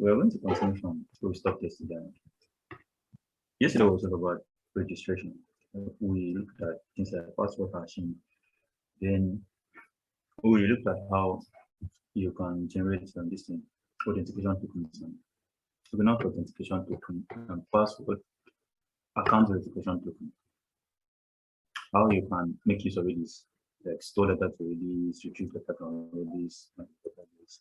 we're going to continue from where we stopped yesterday. Yesterday was all about registration. We looked at things like password hashing. Then we looked at how you can generate this thing, authentication tokens. So we now authentication token and password account verification token. How you can make use of this, like store data to release, retrieve data from release, and database.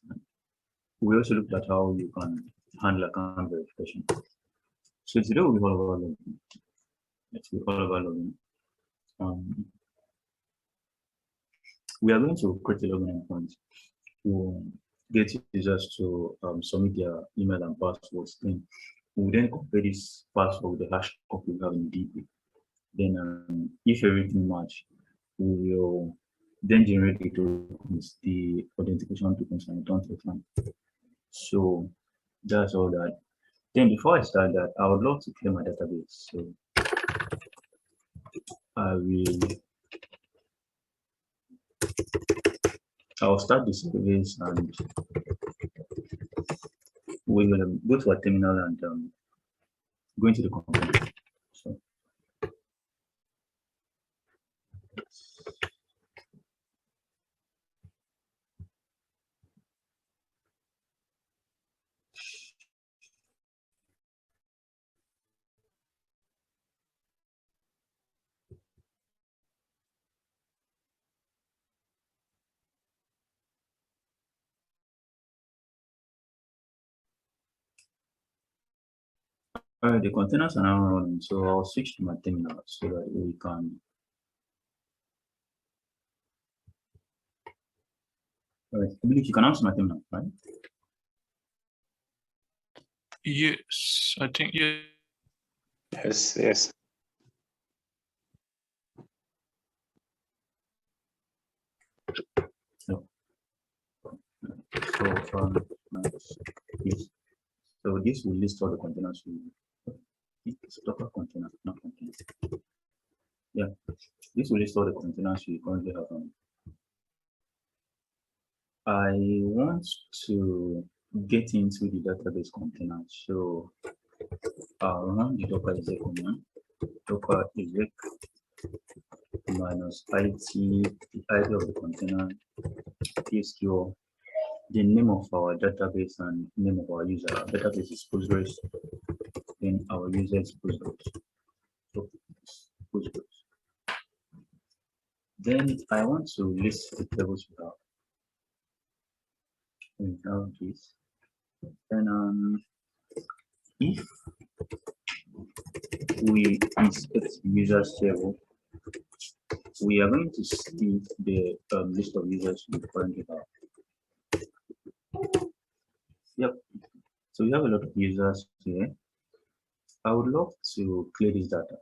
We also looked at how you can handle account verification. So today will be all about login. It's all about login. We are going to create a login endpoint to get users to submit their email and passwords. Then we will then compare this password with the hash copy we have in DP. Then if everything match, we will then generate the tokens, the authentication tokens, and return to client. So that's all that. Then before I start that, I would love to clear my database. So I'll start the service and we will go to a terminal and go into the component. So the containers are now running, so I'll switch to my terminal so that we can. All right, I believe you can answer my terminal, right? Yes, I think yeah. Yes. So yes. So this will list all the containers. It's Docker container, not container. Yeah, this will list all the containers we currently have on. I want to get into the database container, so I'll run the Docker exec command. Docker exec minus IT, the ID of the container, PSQL, the name of our database and name of our user. Our database is Postgres, then our user is Postgres. So Postgres. Then I want to list the tables we have. Without this, then if we insert users table, we are going to see the list of users we currently have. Yep. So we have a lot of users here. I would love to clear this data.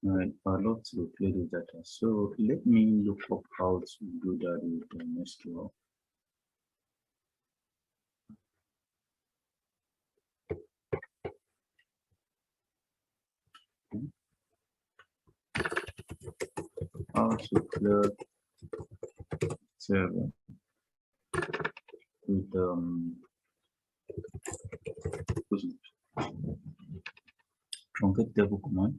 All right, I would love to clear this data. So let me look up how to do that with SQL. How to clear server with truncate table command.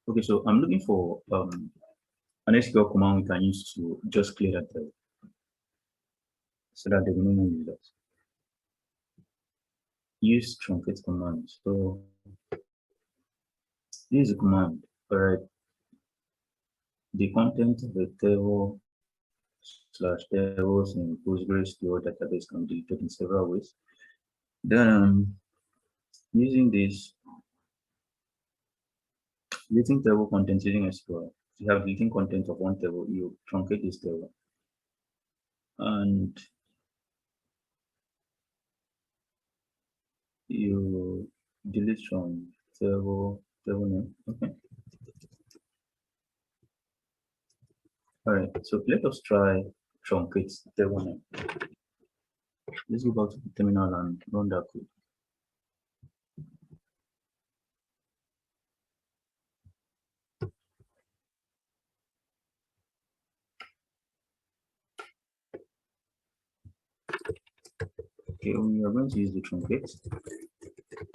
Okay, so I'm looking for an SQL command we can use to just clear that table so that there will be no more users. Use truncate command. So this is a command, alright. The content of the table / tables in Postgres to your database can be deleted in several ways. Then using this, deleting table contents using SQL. If you have deleting content of one table, you truncate this table. And you delete from table name. Okay. All right, so let us try truncate table name. Let's go back to the terminal and run that code. Okay, we are going to use the truncate.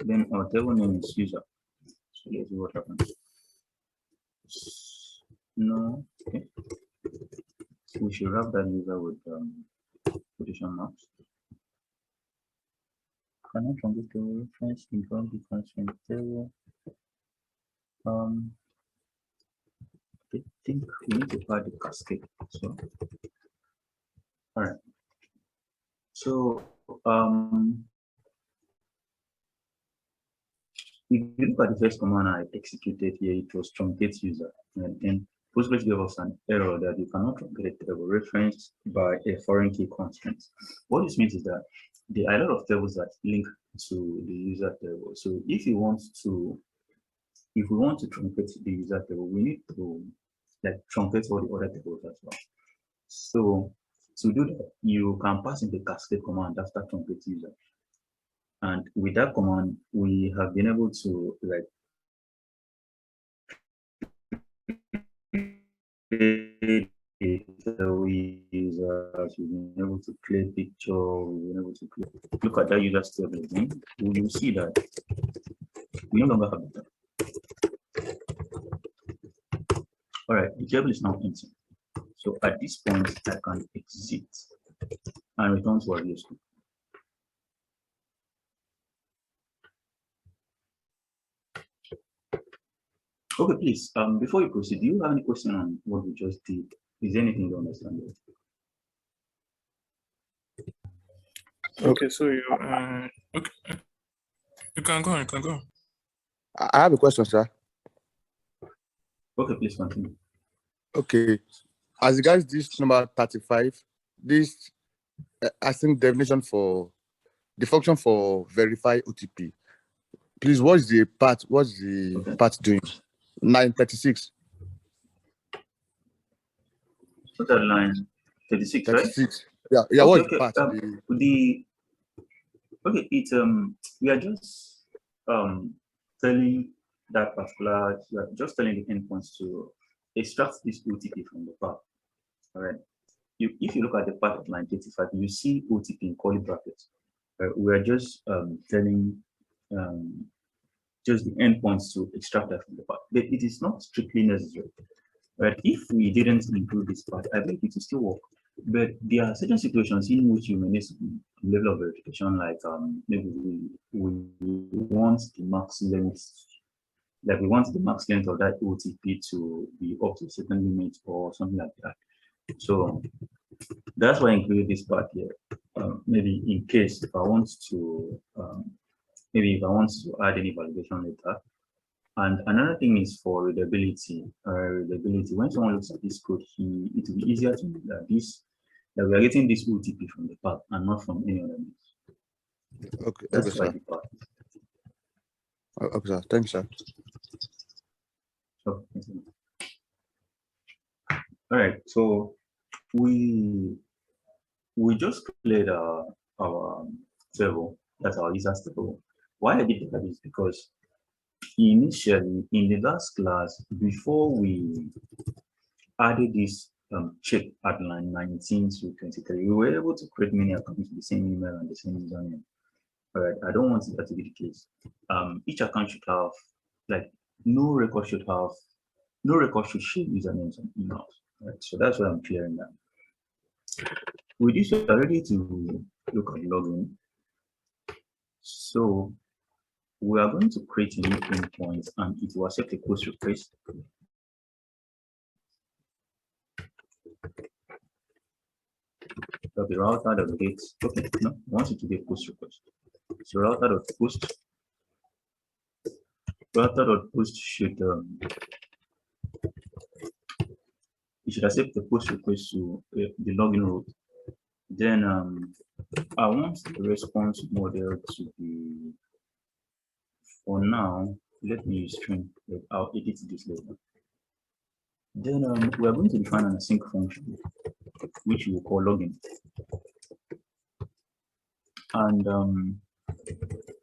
Then our table name is user. So let's see what happens. No, okay. We should wrap that user with quotation marks. Cannot truncate table reference involve the constraint table. I think we need to add the cascade. So, all right. So, if you look at the first command I executed here, it was truncate user, and then Postgres gave us an error that you cannot truncate a table referenced by a foreign key constraint. What this means is that there are a lot of tables that link to the user table. So if we want to truncate the user table, we need to like truncate all the other tables as well. So to do that, you can pass in the cascade command after truncate user. And with that command, we have been able to like create users, we've been able to create picture, we've been able to create, look at that user table again. You will see that we no longer have that. All right, the table is now empty. So at this point, I can exit and return to our view screen. Okay, please, before you proceed, do you have any question on what we just did? Is there anything you don't understand? Okay, so you okay. You can go on, you can go on. I have a question, sir. Okay, please continue. Okay. As regards this number 35, this I think definition for the function for verify OTP. Please, what's the part doing? 936. Total line 36, right? 36. Yeah, Okay, what's okay. the part? Okay, it's we are just telling that particular, we are just telling the endpoints to extract this OTP from the path. All right. If you look at the part of line 35, you see OTP in curly brackets. We are just telling just the endpoints to extract that from the path. But it is not strictly necessary. But if we didn't include this part, I think it will still work. But there are certain situations in which you may need some level of verification, like maybe we want the max length, like we want the max length of that OTP to be up to a certain limit or something like that. So that's why I included this part here. Maybe in case if I want to add any validation later. And another thing is for readability. When someone looks at this code, it will be easier to know that we are getting this OTP from the path and not from any other means. Okay, That's why sir. the path. Okay, sir. Thanks, sir. So, all right. So we just cleared our table. That's our users table. Why I did that is because initially in the last class, before we added this check at line 19 to 23, we were able to create many accounts with the same email and the same username. All right, I don't want that to be the case. Each account should have, like, no record should share usernames and emails. Right, so that's what I'm clearing now. With this, we are ready to look at login. So we are going to create a new endpoint and it will accept a post request. So the router.get, okay, no, I want it to be a post request. So router.post should it should accept the post request to the login route. Then I want the response model to be, for now, let me use string. I'll edit this later. Then we are going to define an async function, which we will call login. And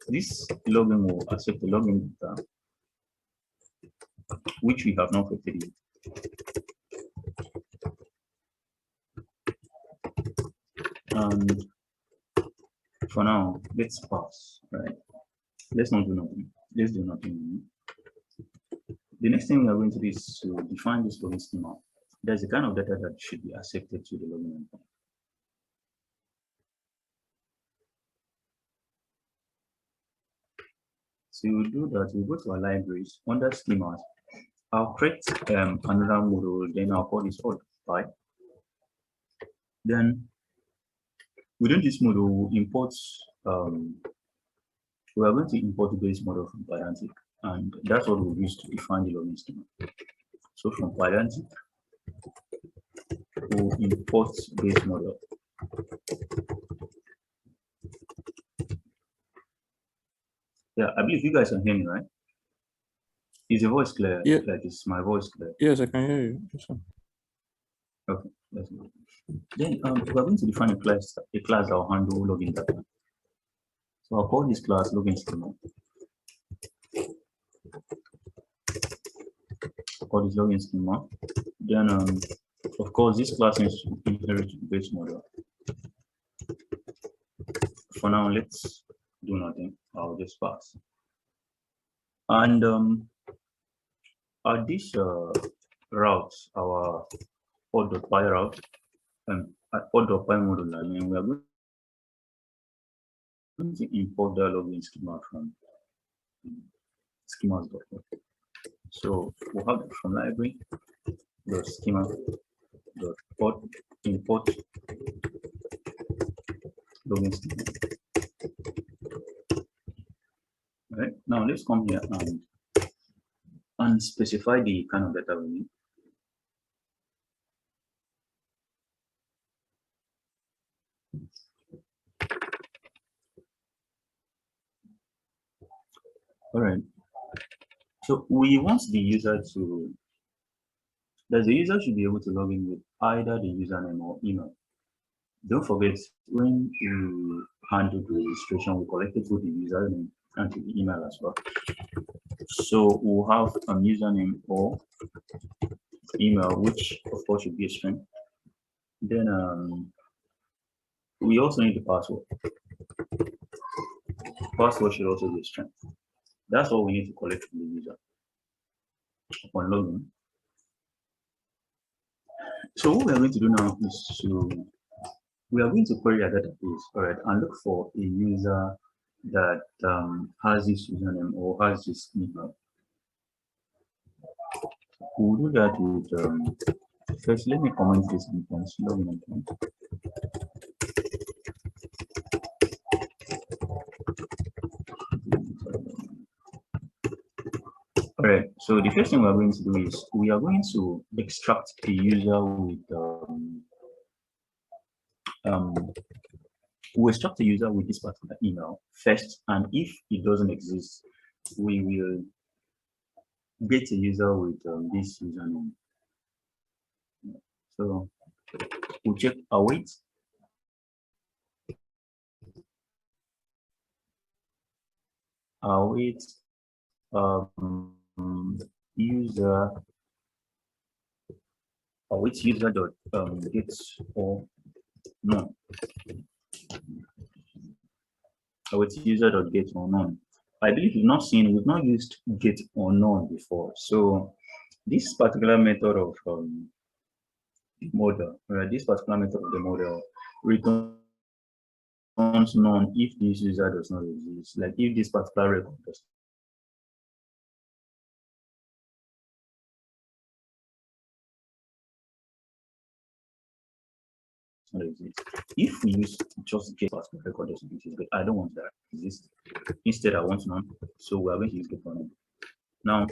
this login will accept the login data, which we have not created yet. And for now, let's pass, right? Let's not do nothing. Let's do nothing. The next thing we are going to do is to define this login schema. There's a kind of data that should be accepted to the login endpoint. So we'll do that. We'll go to our libraries under schemas. I'll create another module, then I'll call this all right. Then within this module, we'll import we are going to import the base model from Pydantic, and that's what we'll use to define the login schema. So from Pydantic, we'll import base model. Yeah, I believe you guys can hear me, right? Is the voice clear? Yeah. Like, is my voice clear? Yes, I can hear you. Yes, sir. Okay, that's good. Then we're going to define a class that will handle login data. So I'll call this class login schema. I'll call this login schema. Then of course this class needs to inherit the base model. For now, let's do nothing. I'll just pass. And at this route, our pod.py route, at pod.py module, I mean, we are going to import the login schema from schemas.pod. So we'll have it from library .schema.pod import login schema. Right now, let's come here and specify the kind of data we need. All right. So we want the user to, the user should be able to log in with either the username or email. Don't forget, when you handle the registration, we collected both the username and the email as well. So we'll have a username or email, which of course should be a string. Then we also need the password. Password should also be a string. That's all we need to collect from the user upon login. So what we are going to do now is we are going to query a database, all right, and look for a user that has this username or has this email. We'll do that with first. Let me comment this instance login account. All right. So the first thing we are going to do is we are going to extract the user with we extract the user with this particular email first, and if it doesn't exist, we will get a user with this username. So we'll check await. Await user await user dot get or no. Await user dot get or none. I believe we've not used get or none before. So this particular method of the model, right? This particular method of the model returns none if this user does not exist. Like if this particular record does not exist. If we use just get particular record doesn't exist, but I don't want that exist. Instead, I want none. So we are going to use get for none. Now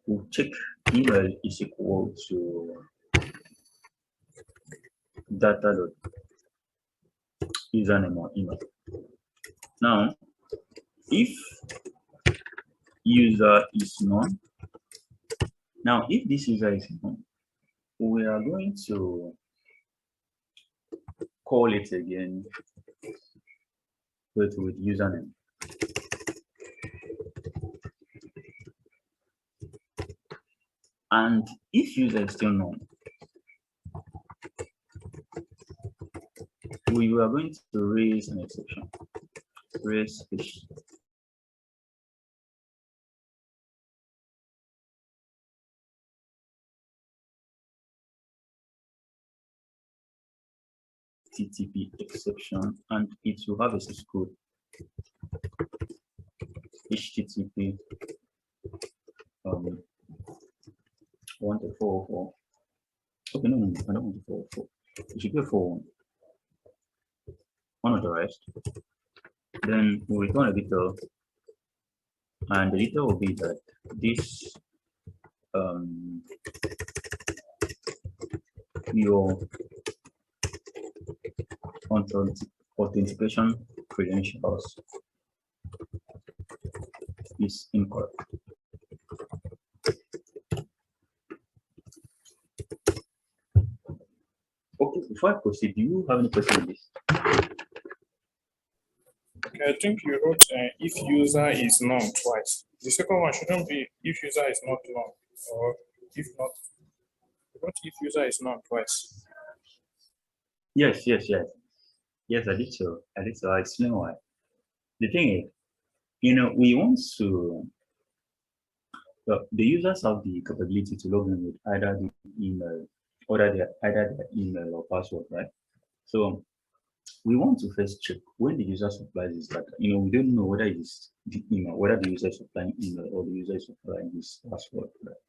we'll check email is equal to data dot username or email. Now, if user is none, now if this user is none, we are going to call it again with username. And if user is still none, we are going to raise an exception. brace HTTP exception, and it will have a source code HTTP 1.404. Okay, no, I don't want the 404. It should be a 4.1. Unauthorized. Then we'll return a detail, and the detail will be that this your authentication credentials is incorrect. Okay, before I proceed, do you have any question on this? Okay, I think you wrote if user is known twice. The second one shouldn't be if user is not known, or if not. You wrote if user is known twice. Yes, I did so. I'll explain why. The thing is, we want to, the users have the capability to log in with either the email or either their email or password, right? So we want to first check when the user supplies this data. We don't know whether it's the email, whether the user is supplying email or the user is supplying his password, right?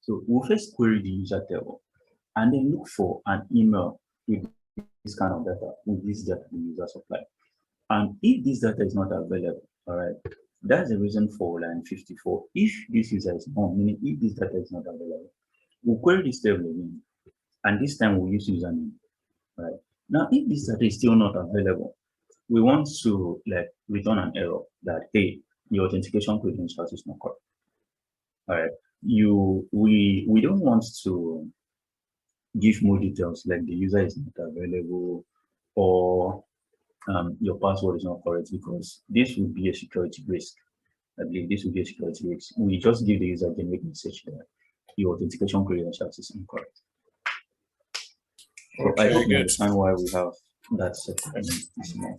So we'll first query the user table and then look for an email with this kind of data, with this data the user supplied. And if this data is not available, all right, that's the reason for line 54. If this user is known, meaning if this data is not available, we'll query this table again, and this time we'll use username, right? Now, if this data is still not available, we want to return an error that, hey, your authentication credentials is not correct. All right, we don't want to give more details like the user is not available or your password is not correct, because this would be a security risk. I believe this would be a security risk. We just give the user a generic message that your authentication credentials is incorrect. So Okay, I hope you good. understand why we have that section.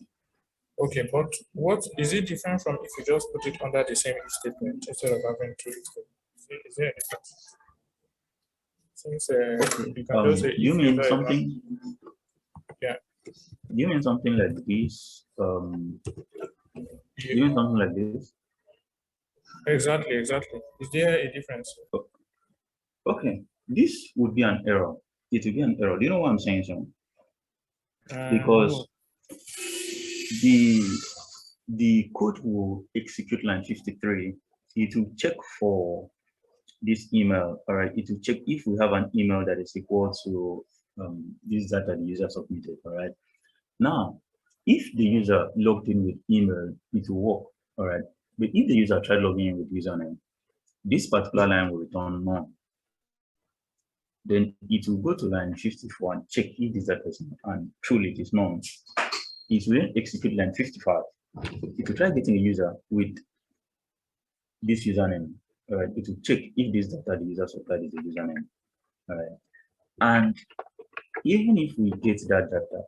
Okay, but what is it different from if you just put it under the same if statement instead of having two if statements? Is there a difference? Since you can just say you if mean user is something? Yeah. You mean something like this? You mean something like this? Exactly. Is there a difference? Okay, this would be an error. It would be an error. Do you know what I'm saying, Sean? Because the code will execute line 53. It will check for this email. All right, it will check if we have an email that is equal to this data the user submitted. All right. Now, if the user logged in with email, it will work. All right. But if the user tried logging in with username, this particular line will return none. Then it will go to line 54 and check if this data is known, and truly it is known. It will then execute line 55. It will try getting a user with this username. All right, it will check if this data the user supplied is a username. All right, and even if we get that data,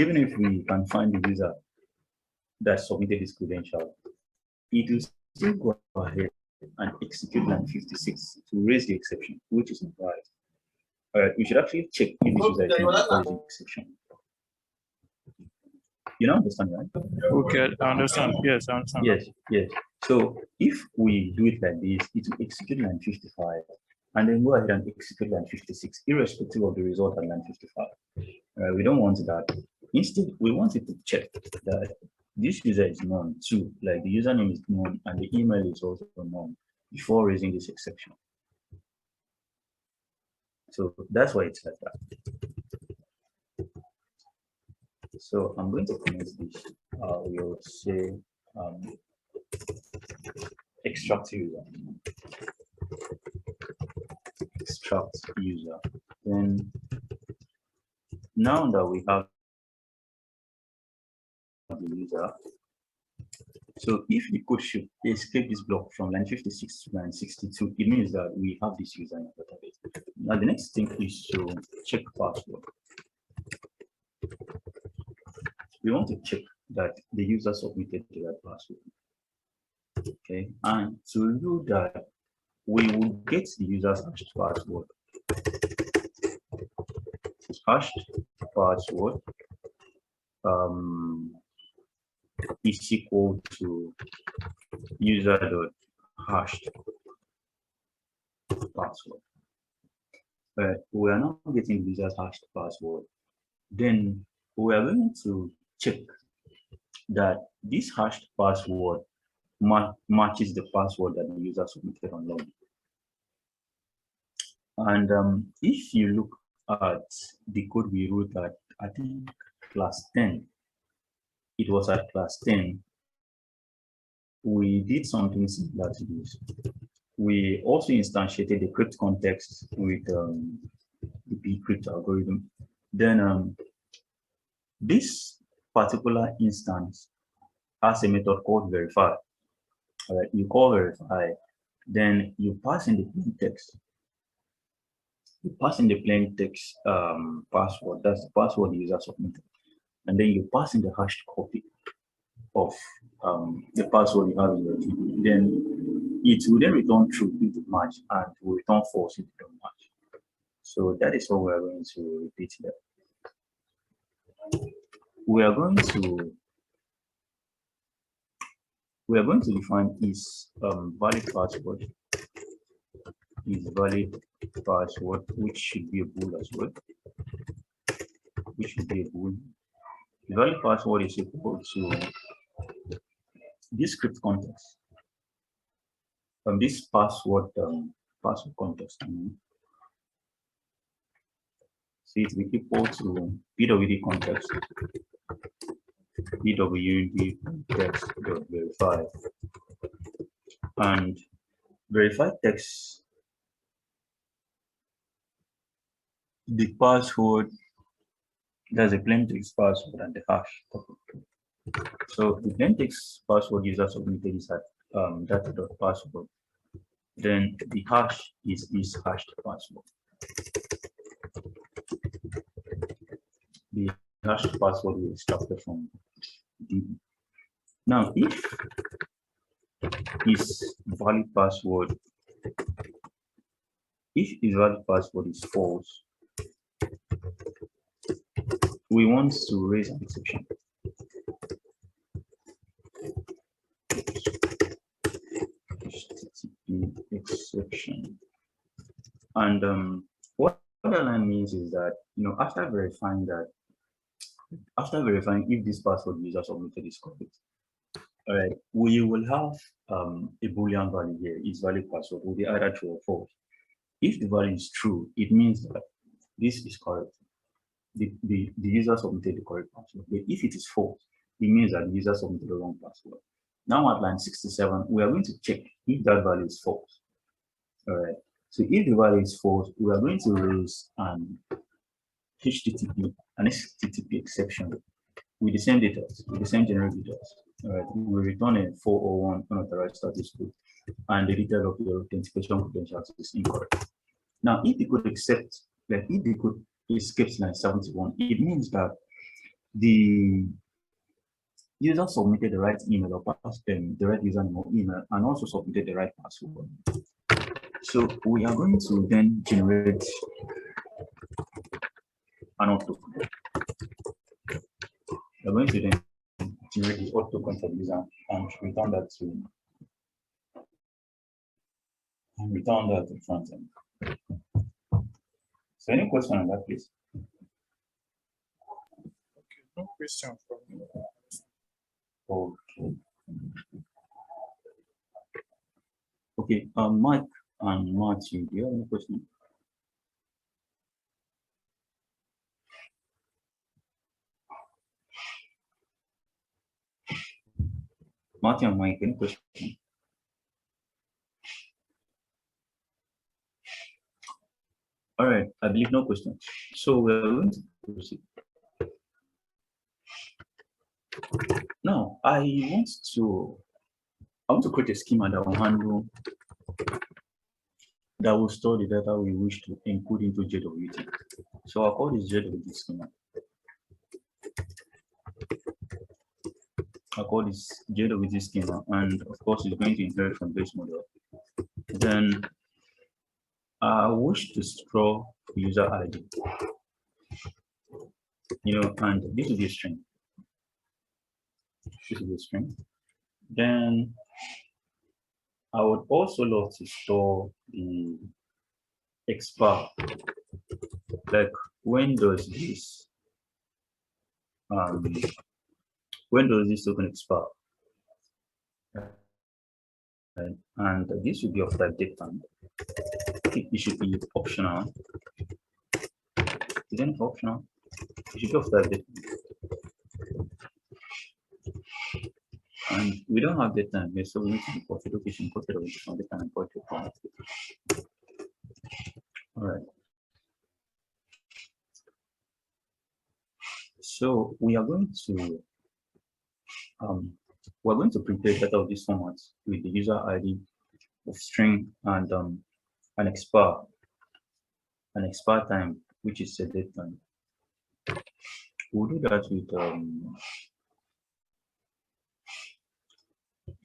even if we can find the user that submitted this credential, it will still go ahead and execute line 56 to raise the exception, which is not right. All right, we should actually check if this user is not raising the exception. You know, understand, right? Okay, I understand. Yes, I understand. Yes. So if we do it like this, it will execute line 55 and then go ahead and execute line 56, irrespective of the result at line 55. We don't want that. Instead, we want it to check that this user is known too, like the username is known and the email is also known before raising this exception. So that's why it's like that. So I'm going to comment this. We'll say extract user. Extract user. Then now that we have the user, so if the code should escape this block from line 56 to line 62, it means that we have this user in the database. Now the next thing is to check password. We want to check that the user submitted the right password. Okay, and to do that, we will get the user's hashed password. Hashed password is equal to user.hashed password. We are now getting the user's hashed password. Then we are going to check that this hashed password matches the password that the user submitted on login. And if you look at the code we wrote at, I think, class 10, it was at class 10, we did something similar to this. We also instantiated the crypt context with the bcrypt algorithm. Then this particular instance has a method called verify. All right, you call verify, then you pass in the plain text. You pass in the plain text password, that's the password the user submitted. And then you pass in the hashed copy of the password you have in your GD. Then it will then return true if it match, and will return false if it don't match. So that is what we are going to repeat here. We are going to define is valid password, which should be a bool as well. Which should be a bool. The valid password is equal to this script context. From this password context. So it will be equal to pwd context, pwd context.verify, and verify text the password. There's a plain text password and the hash. So the plain text password user submitted is at data.password. Then the hash is this hashed password. The hashed password will extracted from DB. Now, if his valid password is false, we want to raise an exception. Exception. And what that line means is that, after verifying if this password user submitted is correct, all right, we will have a Boolean value here, is valid password will be either true or false. If the value is true, it means that this is correct. The user submitted the correct password. But if it is false, it means that the user submitted the wrong password. Now at line 67, we are going to check if that value is false. All right. So if the value is false, we are going to raise an HTTP exception with the same details, with the same general details. All right. We will return a 401 unauthorized status code, and the detail of the authentication credentials is incorrect. Now, if the code accepts, if the code escapes line 71, it means that the user submitted the right email or passed them the right username or email, and also submitted the right password. So we are going to then generate an auto. We're going to then generate the auto for the user and return that to front end. So any question on that, please? Okay, no question from me. Okay. Okay, Mike and Matthew, do you have any question? Matthew and Mike, any question? All right, I believe no questions. So we're going to proceed. Now, I want to create a schema that will handle, that will store the data we wish to input into JWT. So our code is JWT schema. I call this Jada with this schema, and of course it's going to inherit from base model. Then I wish to store user ID, and this will be a string. This will be a string. Then I would also love to store the expire. Like when does this token expire? And this will be of type datetime. It should be optional. Isn't it optional? It should be of type datetime. And we don't have datetime here, so we need to import it. Okay, import it away from datetime and import it. All right. So we are going to prepare data of this format with the user ID of string and an expire time, which is set date time. We'll do that with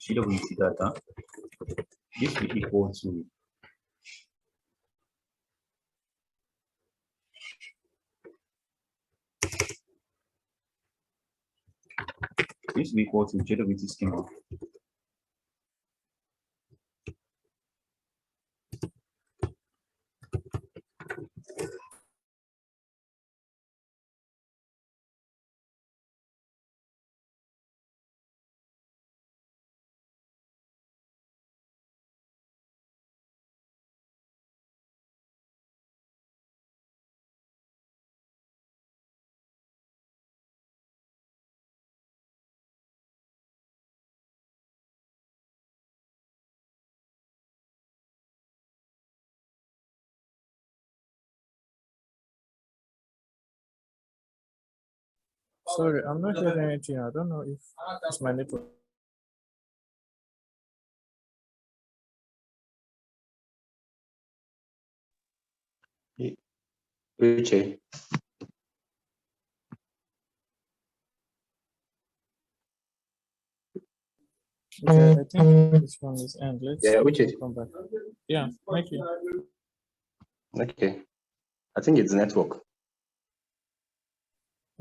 CWT data. This will equal to JWT schema. Sorry, I'm not hearing anything. I don't know if it's my network. Uche, Okay, I think this one is end. Let's Yeah, which is- come back. Yeah, thank you. okay. I think it's network.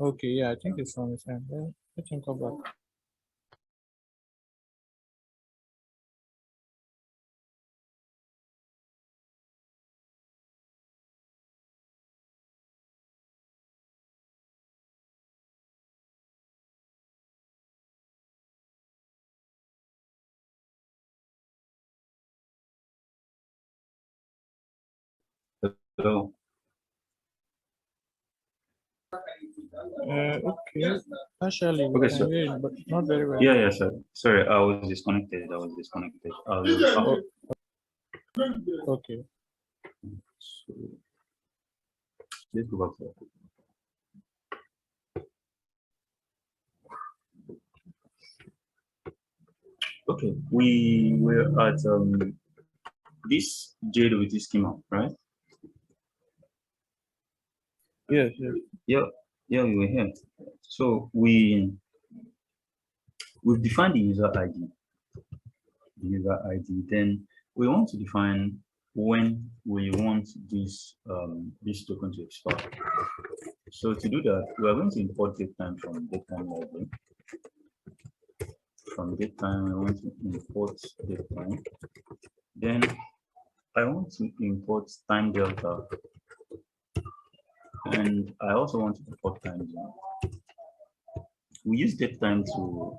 Okay, yeah, I think this one is end. Yeah, let him come back. So Okay, partially we Okay, can so- hear it, but not very well. yeah, sir. Sorry, I was disconnected. Okay. So let's go back to that. Okay, we were at this JWT schema, right? Yes, yes. Yeah, we were here. So we've defined the user ID. Then we want to define when we want this token to expire. So to do that, we are going to import datetime from datetime library. From datetime, I want to import datetime. Then I want to import time delta, and I also want to import time zone. We use datetime to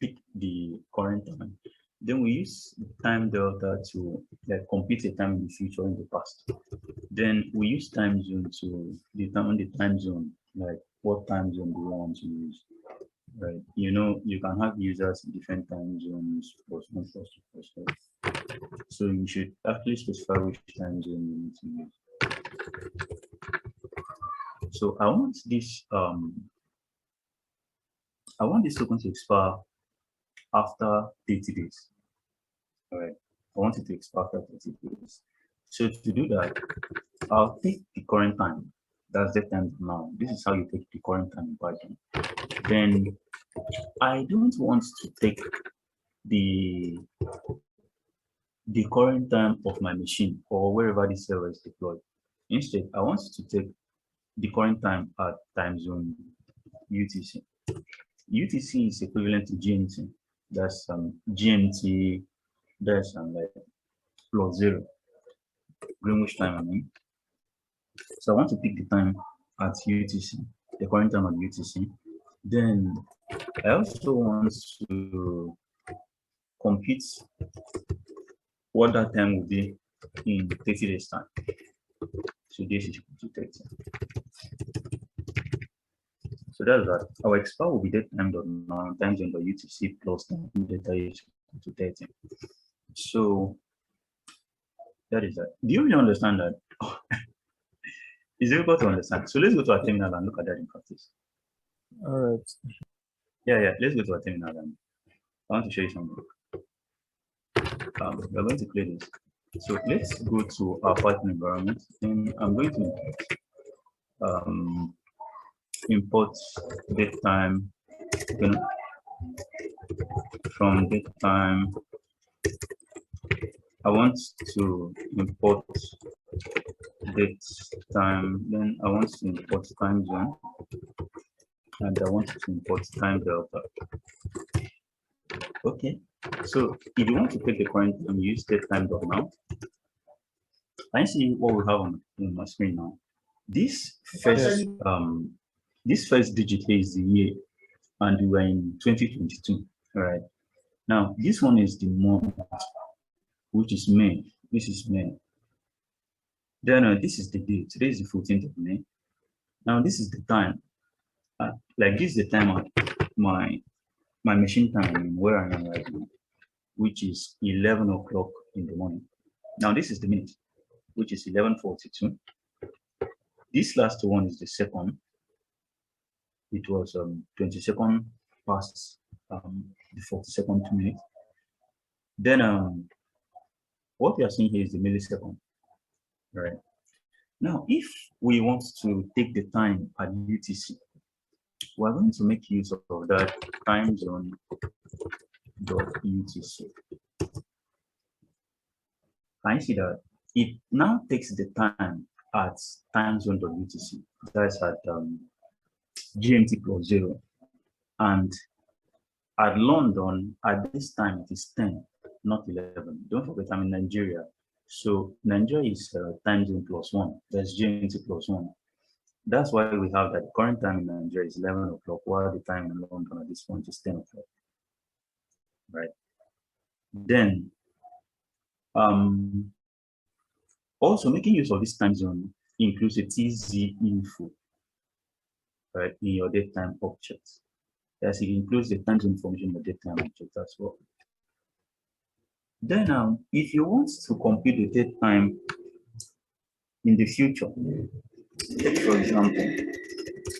pick the current time. Then we use time delta to compute a time in the future in the past. Then we use time zone to determine the time zone, like what time zone do we want to use. Right? You can have users in different time zones, +1, +2, +3. So you should actually specify which time zone you need to use. So I want this token to expire after 30 days. All right. I want it to expire after 30 days. So to do that, I'll take the current time. That's the time now. This is how you take the current time in Python. Then I don't want to take the current time of my machine or wherever the server is deployed. Instead, I want to take the current time at time zone UTC. UTC is equivalent to GMT. That's GMT, that's like plus 0, Greenwich time, I mean. So I want to pick the time at UTC, the current time at UTC. Then I also want to compute what that time will be in 30 days time. So this is equal to 30. So that's that. Our expert will be that time dot now times on the UTC plus time data is equal to 30. So that is that. Do you really understand that? It's difficult to understand. So let's go to our terminal and look at that in practice. All right. Yeah. Let's go to our terminal and I want to show you something. We're going to clear this. So let's go to our Python environment, and I'm going to import datetime from datetime. I want to import datetime, then I want to import time zone, and I want to import time delta. Okay, so if you want to take the current time, use datetime.now. I see what we have on my screen now. This first digit here is the year, and we're in 2022. All right. Now this one is the month, which is May. This is May. Then this is the date. Today is the 14th of May. Now this is the time. Like this is the time at my machine time where I am right now, which is 11 o'clock in the morning. Now this is the minute, which is 11:42. This last one is the second. It was 22nd past the 42nd minute. Then what we are seeing here is the millisecond. Right. Now, if we want to take the time at UTC, we're going to make use of that time zone .utc. Can you see that it now takes the time at time zone .utc, that's at GMT plus 0, and at London at this time it is 10, not 11. Don't forget, I'm in Nigeria, so Nigeria is time zone plus 1. That's GMT plus 1. That's why we have that current time in Nigeria is 11 o'clock, while the time in London at this point is 10 o'clock. Right. Then, also making use of this time zone includes a TZ info, right, in your datetime object. Yes, it includes the time zone information in the datetime object as well. Then, if you want to compute the datetime in the future, for example,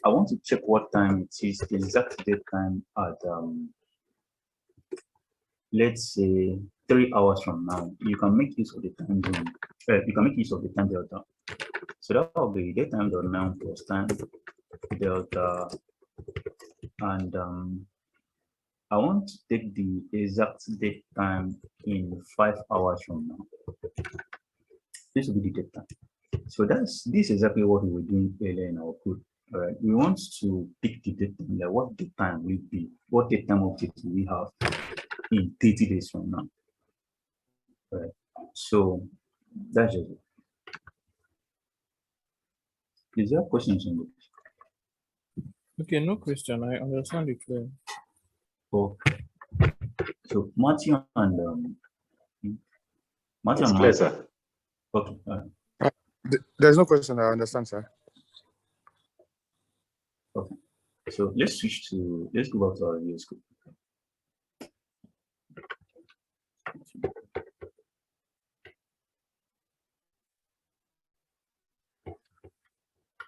I want to check what time it is, the exact date time at, let's say 3 hours from now. You can make use of the time zone. You can make use of the time delta. So that will be date time delta now plus time delta, and I want to take the exact date time in 5 hours from now. This will be the date time. So this is exactly what we were doing earlier in our code. All right, we want to pick the date time, like what date time will be, what date time object we have in 30 days from now. All right, so that's just it. Is there questions on this? Okay, no question. I understand it clearly. Okay. So Matthew and Matthew It's and clear, Mark. sir. Okay. There's no question. I understand, sir. Okay. So let's go back to our VS Code.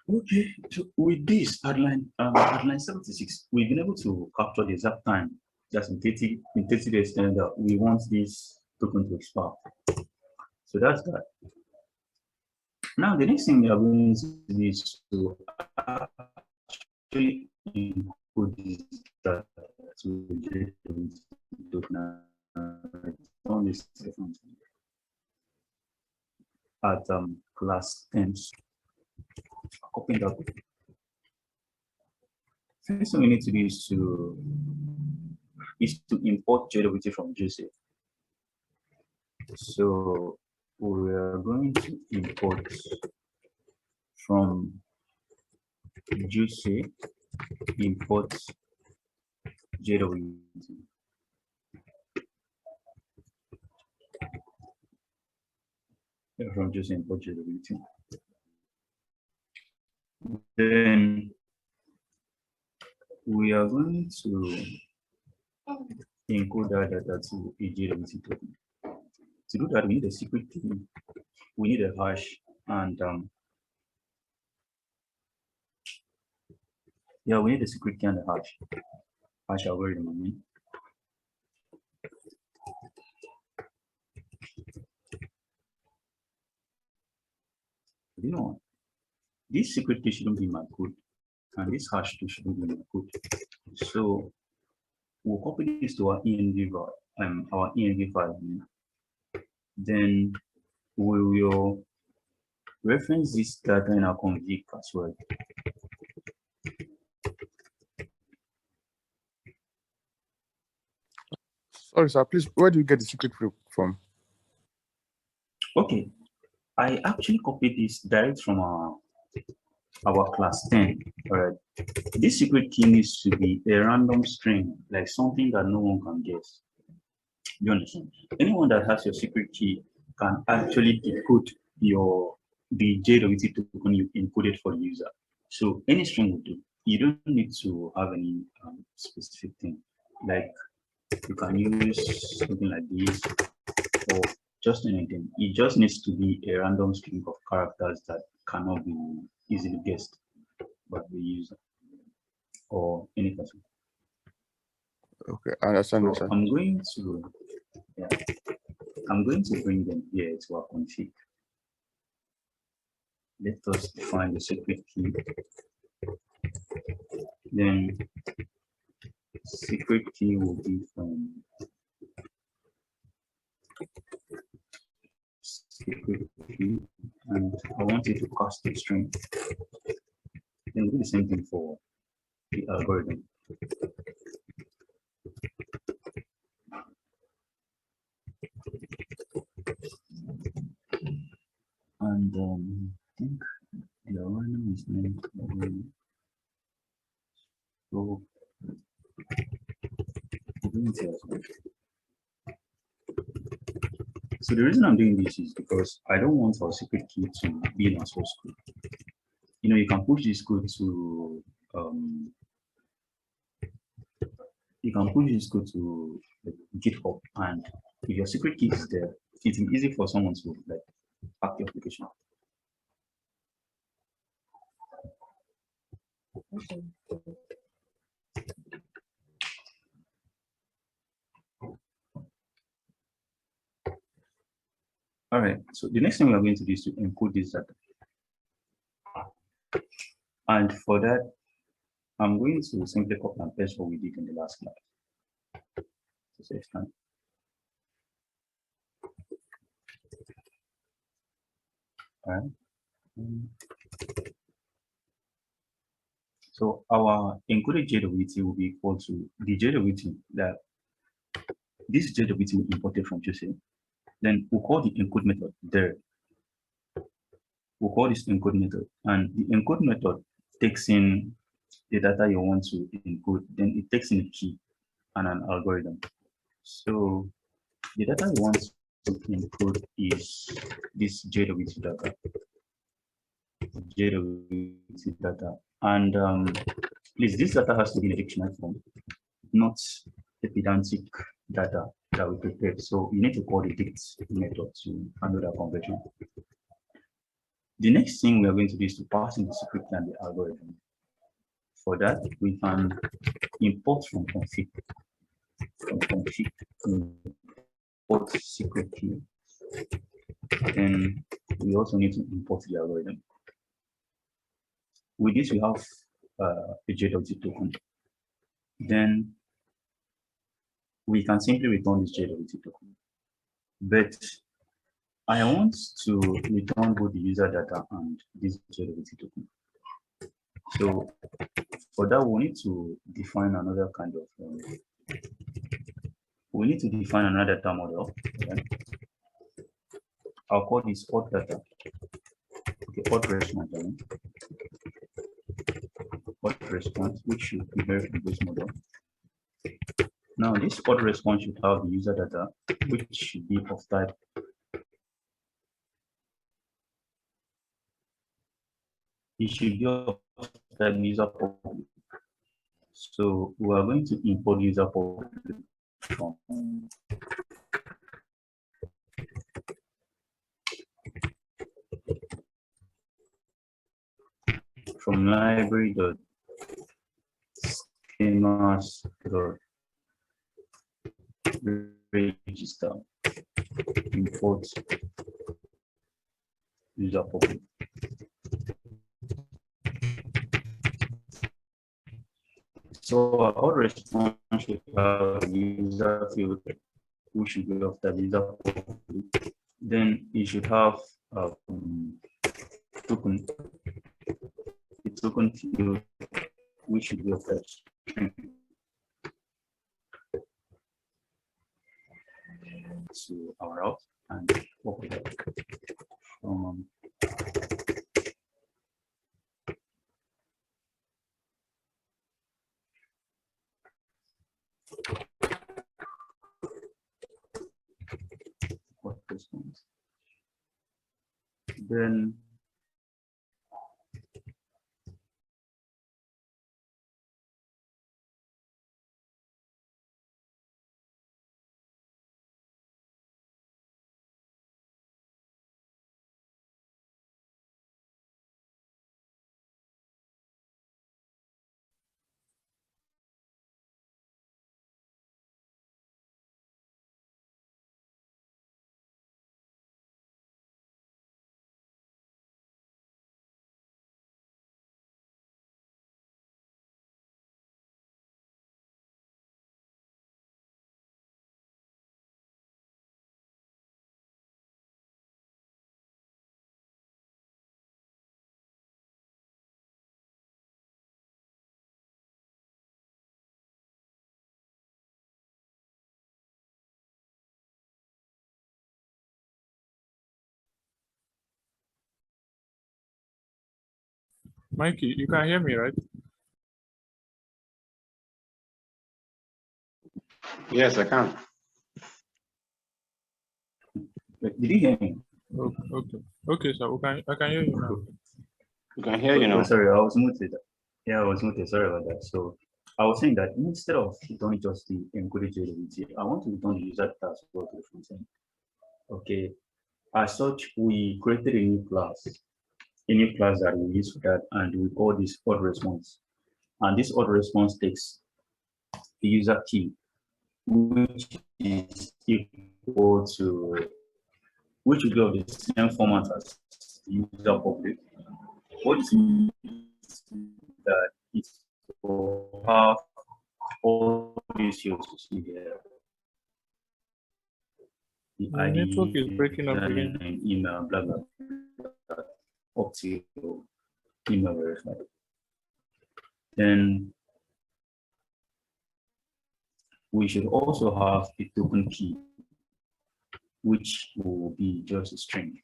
Okay, so with this at line 76, we've been able to capture the exact time that's in 30 days, and we want this token to expire. So that's that. Now the next thing we are going to do is to actually encode this data. to JWT token. On this at class 10. Copying that. First thing we need to do is to import JWT from JSA. So we are going to import from JSA import JWT. From JSA import JWT. Then we are going to encode that data to a JWT token. To do that, we need a secret key, we need a hash, and yeah, we need a secret key and a hash algorithm. I mean. You know, this secret key shouldn't be my code, and this hash too shouldn't be my code. So we'll copy this to our env file, then we will reference this data in our config as well. Sorry, sir. Please, where do you get the secret from? Okay, I actually copied this direct from our class 10. All right, this secret key needs to be a random string, like something that no one can guess. You understand? Anyone that has your secret key can actually decode the JWT token you encoded for the user. So any string will do. You don't need to have any specific thing. Like you can use something like this or just anything. It just needs to be a random string of characters that cannot be easily guessed by the user or any person. Okay, I understand. So I'm going to bring them here to our config. Let us define the secret key. Then secret key will be from secret key, and I want it to cast a string. Then we'll do the same thing for the algorithm. And I think the algorithm is named so the reason I'm doing this is because I don't want our secret key to be in our source code. You know, you can push this code to GitHub, and if your secret key is there, it's easy for someone to like hack the application. Okay. All right, so the next thing we are going to do is to encode this data. And for that, I'm going to simply copy and paste what we did in the last class to save time. All right. So our encoded JWT will be equal to the JWT that this JWT we imported from JSA. Then we'll call the encode method there. We'll call this encode method, and the encode method takes in the data you want to encode. Then it takes in a key and an algorithm. So the data you want to encode is this JWT data. And please, this data has to be in a dictionary form, not the pedantic data that we prepared. So you need to call the dict method to handle that conversion. The next thing we are going to do is to pass in the secret key and the algorithm. For that, we can import from config. From config, import secret key. Then we also need to import the algorithm. With this, we have a JWT token. Then we can simply return this JWT token. But I want to return both the user data and this JWT token. So for that, we need to define another kind of data model. Okay? I'll call this odd data. Okay, odd response. Odd response, which should be very from this model. Now, this odd response should have the user data, which should be of type. It should be of type user public. So we are going to import user public from library.schemas.register import user public. So our response should have a user field, which should be of the user public. Then it should have token. The token field, which should be of the string. To our route and work with that. What response? Then Mikey, you can hear me, right? Yes, I can. did you hear me? Okay, so I can hear you now. You can hear you Oh, now. sorry, I was muted. Yeah, I was muted. Sorry about that. So I was saying that instead of returning just the encoded JWT, I want to return the user data as well to the front end. Okay. As such, we created a new class that we use for that, and we call this odd response. And this odd response takes the user key, which is equal to, which will be of the same format as the user public. What this means that it will have all these fields to see here. The The network is breaking up again. and email, blah, blah, blah, up to email verified. Then we should also have a token key, which will be just a string.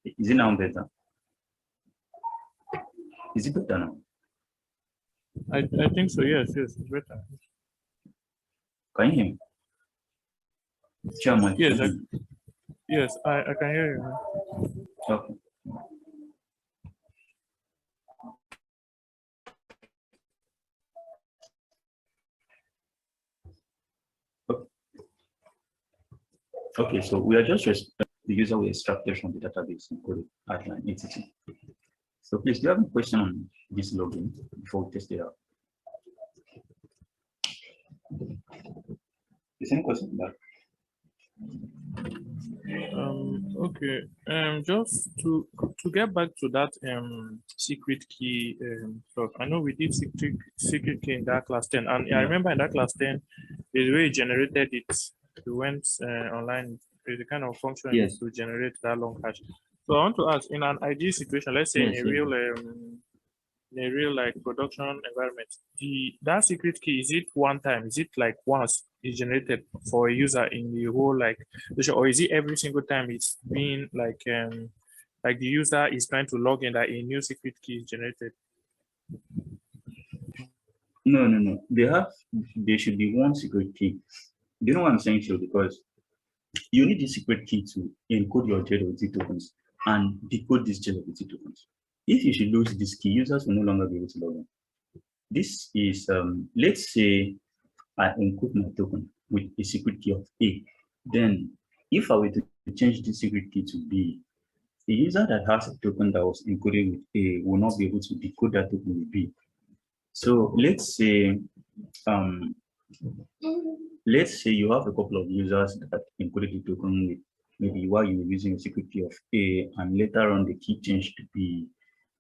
Is it now better? Is it better now? I think so. Yes, it's better. Can you hear me? Chairman, Yes, can you hear me? yes, I can hear you now. Okay. Okay, so we are just the user we extracted from the database and code outline entity. So please, do you have a question on this login before we test it out? Is there any question about? Okay. Just to to get back to that secret key stuff, I know we did secret key in that class 10, and I remember in that class 10, the way it generated it, we went online. There's a kind of function Yes. to generate that long hash. So I want to ask, in an ideal situation, let's say Yes, in a real like production environment, that secret key, is it one time? Is it like once it's generated for a user in the whole like, or is it every single time it's being like the user is trying to log in that a new secret key is generated? No. There should be one secret key. You know what I'm saying, so because you need the secret key to encode your JWT tokens and decode these JWT tokens. If you should lose this key, users will no longer be able to log in. This is, let's say I encode my token with a secret key of A. Then if I were to change the secret key to B, the user that has a token that was encoded with A will not be able to decode that token with B. So let's say you have a couple of users that encoded the token with maybe while you were using a secret key of A, and later on the key changed to B.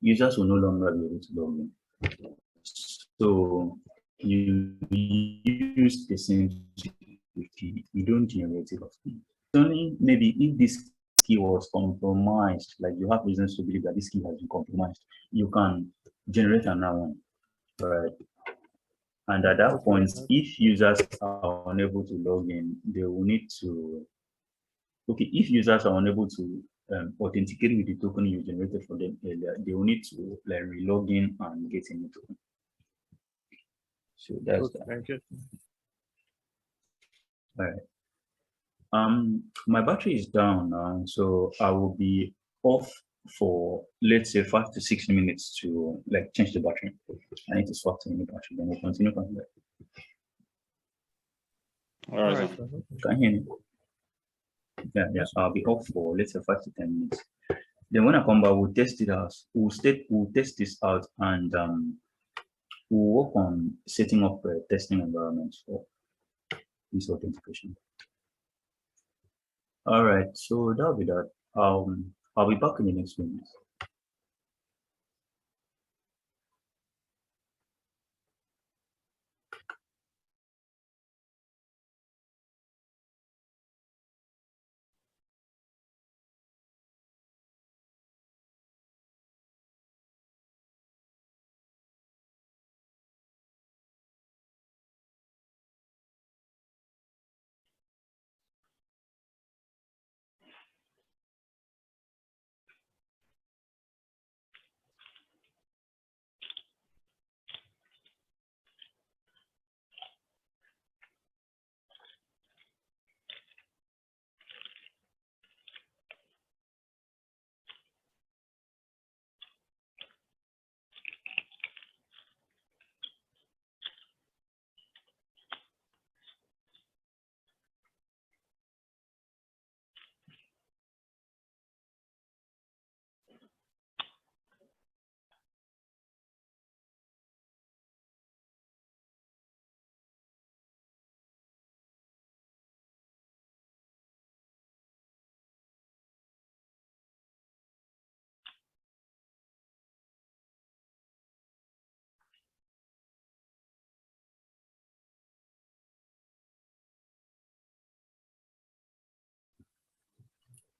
Users will no longer be able to log in. So you use the same secret key. You don't generate it of key. Only maybe if this key was compromised, like you have reasons to believe that this key has been compromised, you can generate another one, right? And at that point, if users are unable to log in, they will need to, if users are unable to authenticate with the token you generated for them earlier, they will need to like re-log in and get a new token. So that's that. Thank you. All right. My battery is down now, so I will be off for let's say 5 to 6 minutes to like change the battery. I need to swap to a new battery, then we'll continue from there. All right. Can you hear me? Yeah. I'll be off for let's say 5 to 10 minutes. Then when I come back, we'll test it out. We'll test this out, and we'll work on setting up a testing environment for this authentication. All right, so that'll be that. I'll be back in the next few minutes.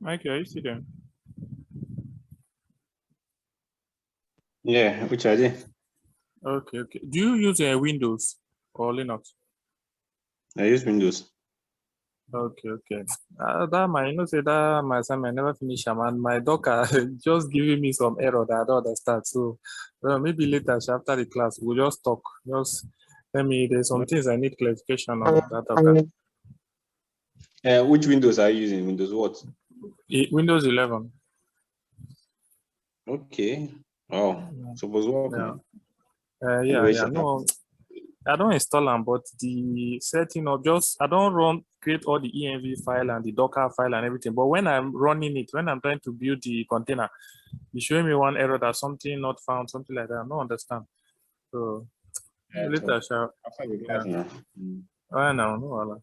Mike, are you still there? Yeah, which I did. Okay. Do you use Windows or Linux? I use Windows. Okay. That might say that my assignment never finish, and my Docker just giving me some error that I don't understand. So maybe later after the class we'll just talk. Just tell me there's some things I need clarification on that Docker. Which Windows are you using? Windows what? Windows 11. Okay. Oh, suppose working. Yeah. No, I don't install them, but the setting up I don't create all the env file and the Docker file and everything. But when I'm running it, when I'm trying to build the container, it's showing me one error that something not found, something like that. I don't understand. So later, shall after the class now. No.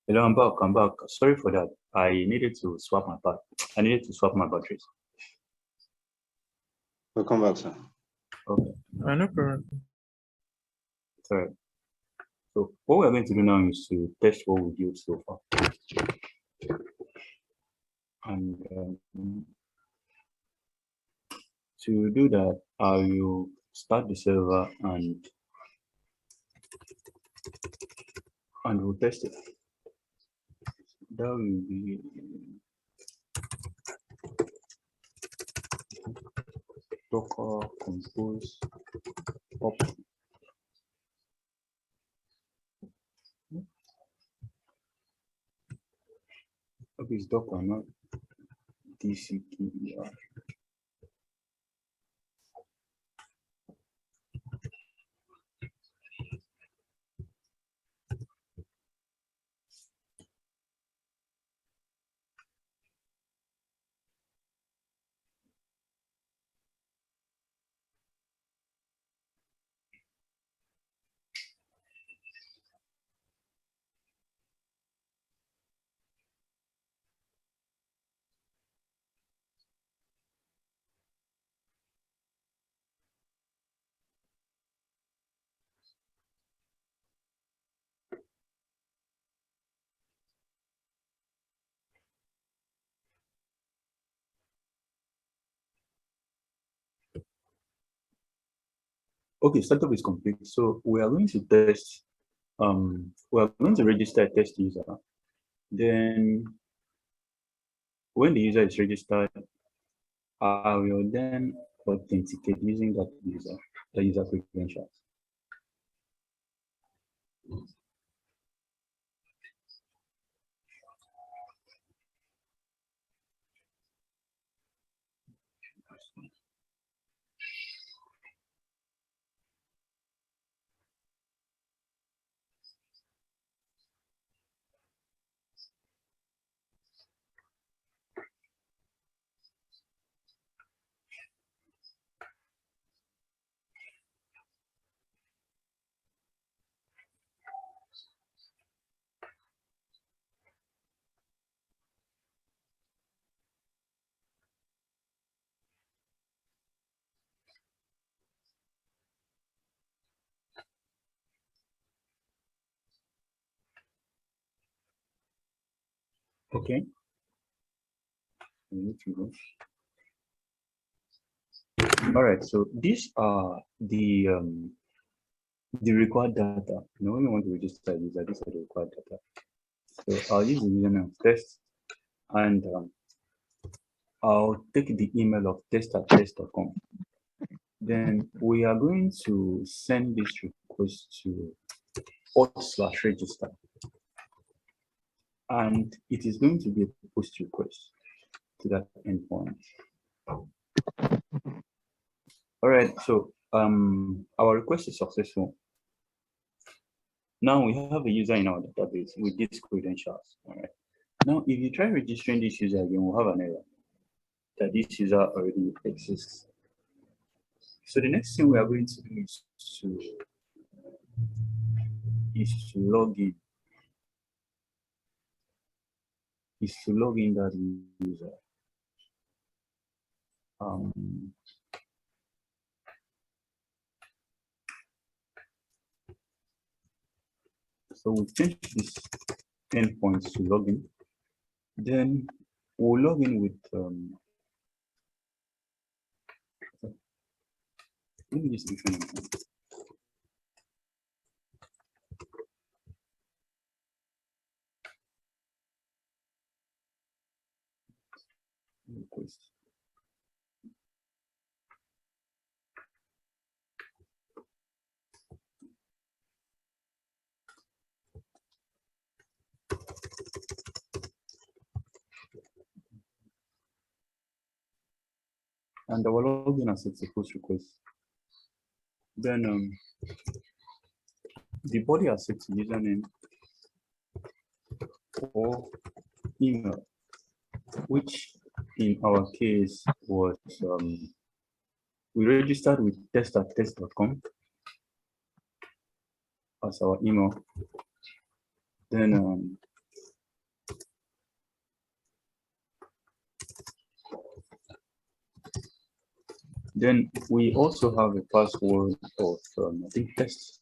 Hello, I'm back. I'm back. Sorry for that. I needed to swap my batteries. Welcome back, sir. Okay. No problem. Sorry. So what we're going to do now is to test what we did so far. And to do that, I will start the server and we'll test it. That will be Docker compose pop. Okay, it's Docker, not DCKER. Okay, startup is complete. So we are going to test, we are going to register a test user. Then when the user is registered, I will then authenticate using the user credentials. Okay. All right. So these are the required data. Now, when you want to register a user, these are the required data. So I'll use the username test, and I'll take the email of test@test.com. Then we are going to send this request to /register, and it is going to be a post request to that endpoint. All right, so our request is successful. Now we have a user in our database with these credentials. All right. Now, if you try registering this user again, we'll have an error that this user already exists. So the next thing we are going to do is to log in. That user. So we change this endpoints to login. Then we'll log in with let me just request. And our login accepts a post request. Then the body accepts username or email, which in our case was we registered with test@test.com as our email. Then Then we also have a password of I think test.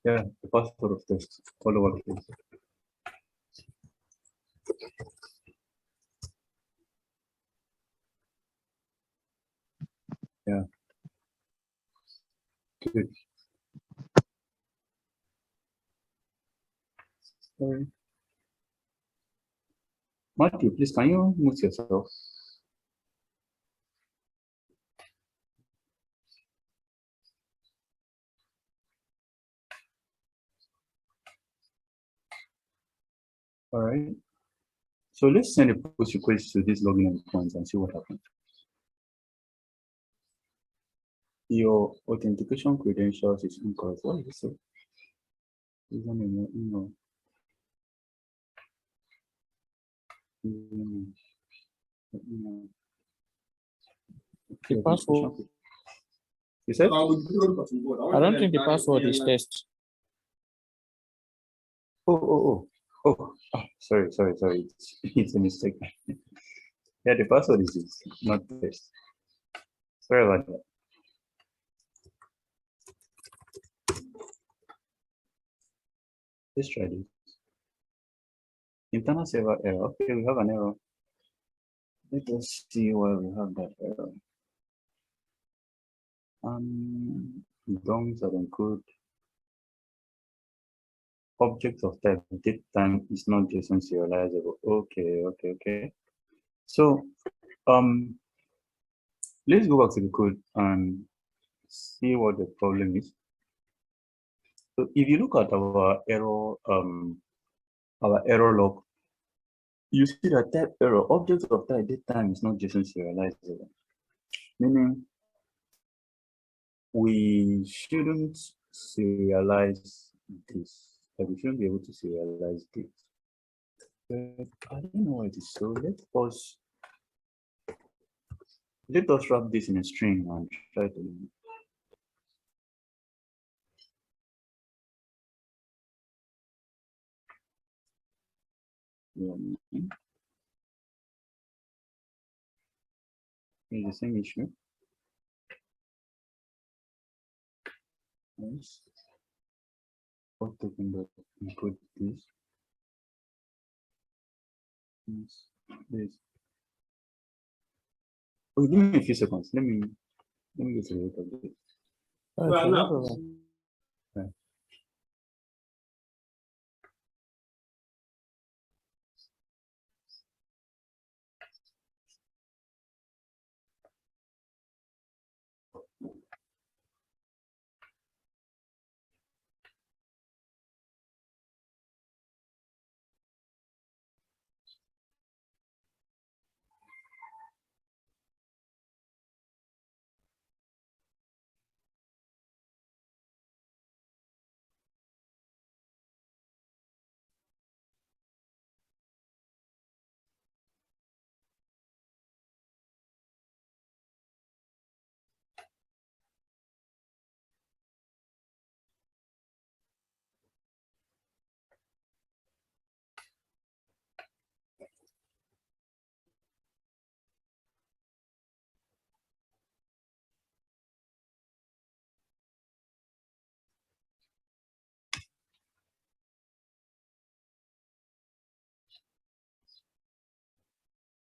Yeah, the password of test, all lowercase. Yeah. Good. Sorry. Matthew, please, can you mute yourself? All right. So let's send a push request to this login endpoint and see what happens. Your authentication credentials is incorrect. What did you say? Username or email. The password. You said? I don't think the password is test. Oh, sorry. It's a mistake. Yeah, the password is this, not test. Sorry about that. Let's try this. Internal server error. Okay, we have an error. Let us see why we have that error. Dongs are include object of type date time is not JSON serializable. Okay. So let's go back to the code and see what the problem is. So if you look at our error log, you see that type error object of type date time is not JSON serializable, meaning we shouldn't serialize this. Like we shouldn't be able to serialize this. But I don't know why it is so. Let us wrap this in a string and try to. It's the same issue. Nice. What token dot include this? This. Oh, give me a few seconds. Let me get to the root of this. Okay.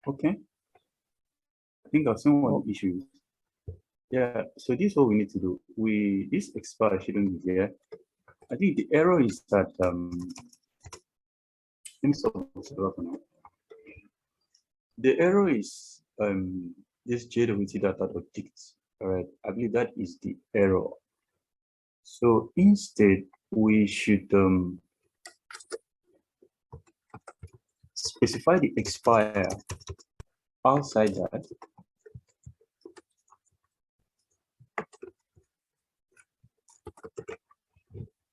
Okay. I think I've seen what the issue is. Yeah, so this is what we need to do. This expire shouldn't be there. I think the error is that let me solve this error for now. The error is this JWT data.dict. All right, I believe that is the error. So instead, we should specify the expire outside that.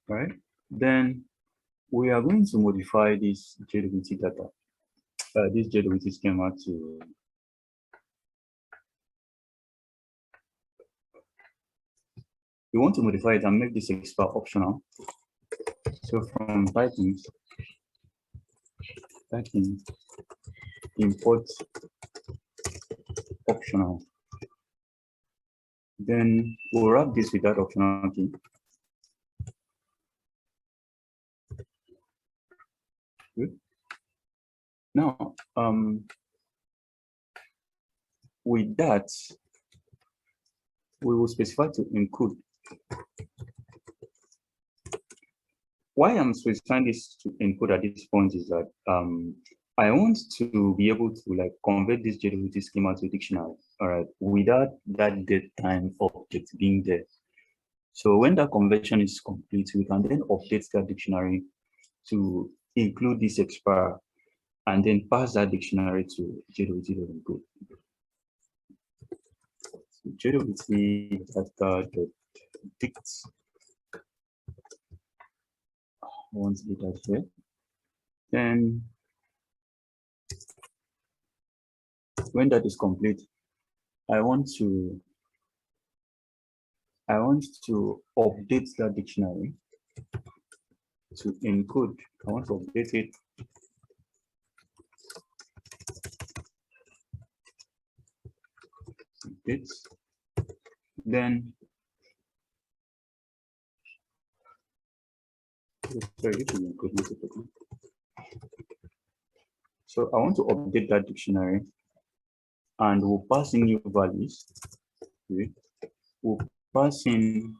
Right? Then we are going to modify this JWT data, this JWT schema to we want to modify it and make this expire optional. So from Python import optional. Then we'll wrap this with that optional key. Good. Now, with that, we will specify to include. Why I'm specifying this to include at this point is that I want to be able to like convert this JWT schema to dictionary, all right, without that date time object being there. So when that conversion is complete, we can then update that dictionary to include this expire and then pass that dictionary to JWT.include. So JWT.dict. Once data here, then when that is complete, I want to update that dictionary to include. I want to update it then sorry, so I want to update that dictionary and we'll pass in new values. Okay. We'll pass in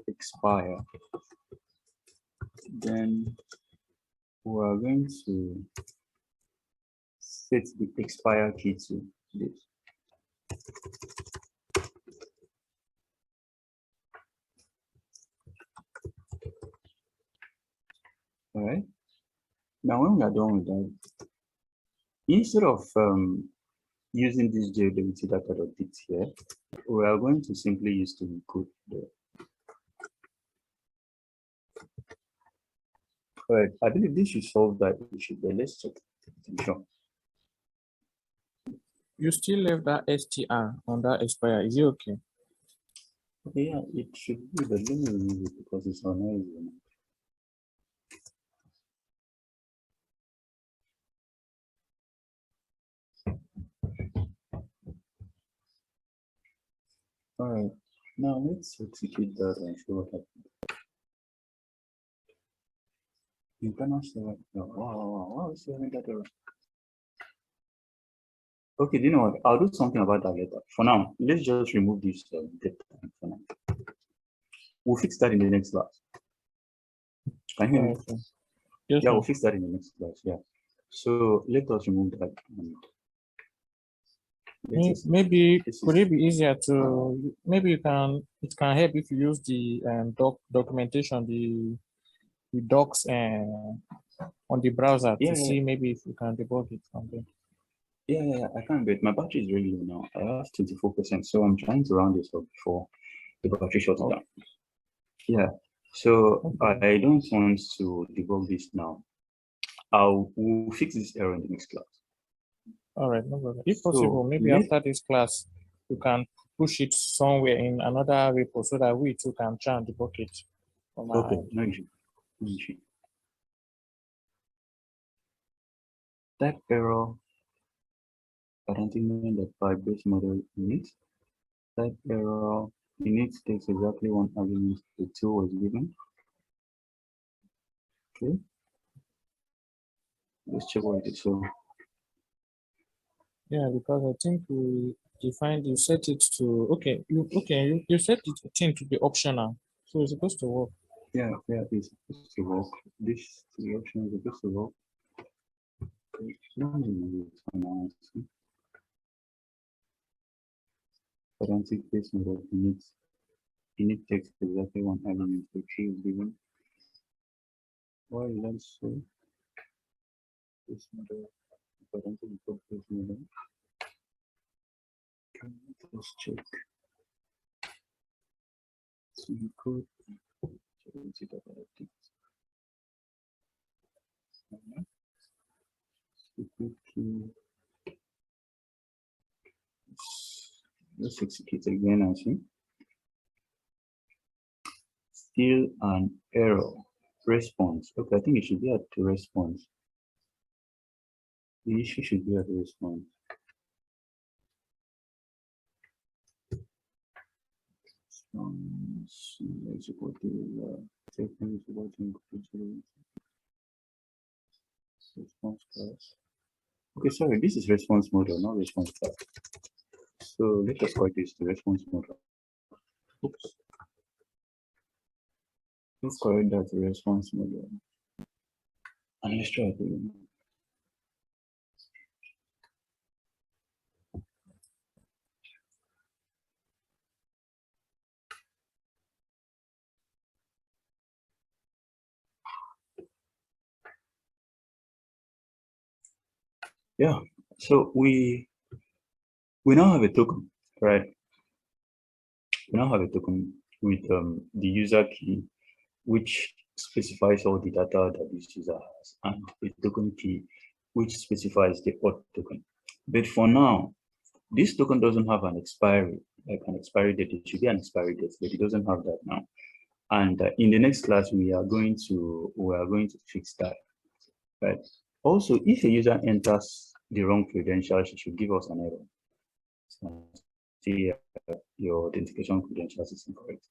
expire. Then we are going to set the expire key to this. All right. Now, when we are done with that, instead of using this JWT data.dict here, we are going to simply use to include the. All right. I believe this should solve that issue. But let's check. Sure. You still left that str on that expire. Is it okay? Okay, yeah, it should be, but let me remove it because it's so noisy. All right, now let's execute that and see what happens. Internal server. Wow, that error. Okay, do you know what? I'll do something about that later. For now, let's just remove this data for now. We'll fix that in the next class. Can you hear me? Okay. Yes, Yeah, we'll fix that in the next class. Yeah. So let us remove that. Maybe could it be easier to maybe it can help if you use the documentation, the docs on the browser to see maybe if you can debug it from there. Yeah, I can't wait. My battery is really low now. I have 24%, so I'm trying to round this up before the battery shuts down. Yeah, so I don't want to debug this now. We'll fix this error in the next class. All right, no problem. If possible, maybe after this class, you can push it somewhere in another repo so that we too can try and debug it. Okay, no issue. Type error. I don't think that by base model init. Type error init takes exactly one argument the 2 was given. Okay. Let's check what it is. So yeah, because I think we defined you set it to you set it to be optional, so it's supposed to work. Yeah, it's supposed to work. This option is supposed to work. I don't think this model init takes exactly one element the 3 is given. Why is that so? This model, I don't think put this model. Let's check. So you could let's execute again and see. Still an error. Response. Okay, I think it should be at response. The issue should be at the response. Response class. Okay, sorry, this is response model, not response class. So let us call this the response model. Oops. Let's correct that to response model. And let's try it again. Yeah, so we now have a token, right? We now have a token with the user key, which specifies all the data that this user has, and a token key, which specifies the auth token. But for now, this token doesn't have an expiry, like an expiry date. It should be an expiry date, but it doesn't have that now. And in the next class, we are going to fix that, right? Also, if a user enters the wrong credentials, it should give us an error. So, see, your authentication credentials is incorrect.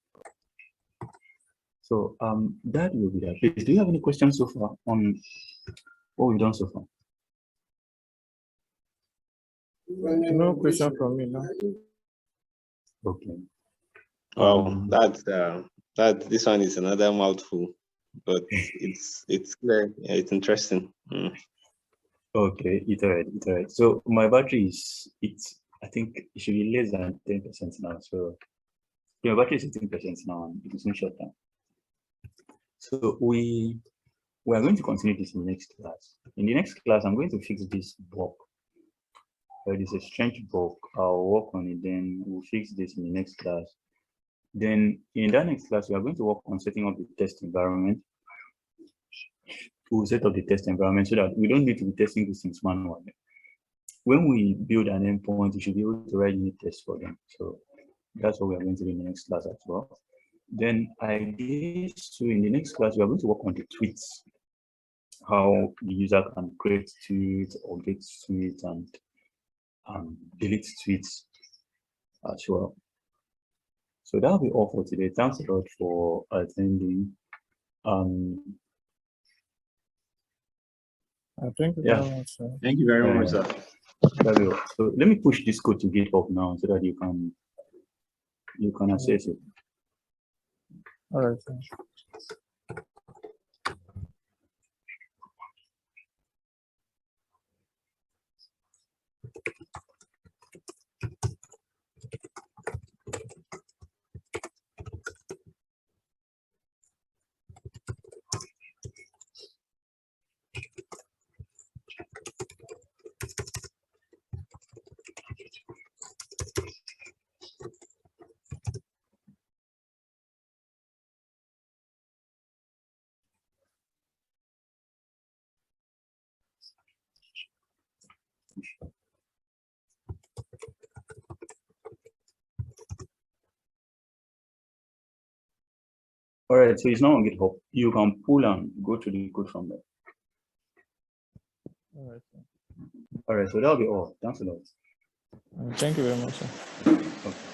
So that will be that. Please, do you have any questions so far on what we've done so far? No question from me now. Okay. That this one is another mouthful, but it's clear. Yeah, it's interesting. Okay, iterate. So my battery is I think it should be less than 10% now. So yeah, battery is 18% now, and it is in short term. So we are going to continue this in the next class. In the next class, I'm going to fix this bug. It is a strange bug. I'll work on it, then we'll fix this in the next class. Then in that next class, we are going to work on setting up the test environment. We'll set up the test environment so that we don't need to be testing these things manually. When we build an endpoint, we should be able to write unit tests for them. So that's what we are going to do in the next class as well. Then I guess so in the next class, we are going to work on the tweets, how the user can create tweets or get tweets and delete tweets as well. So that'll be all for today. Thanks a lot for attending. Thank you very much, sir. Thank you very much, sir. So let me push this code to GitHub now so that you can access it. All right, sir. All right, so it's now on GitHub. You can pull and go to the code from there. All right, sir. All right, so that'll be all. Thanks a lot. Thank you very much, sir. Okay.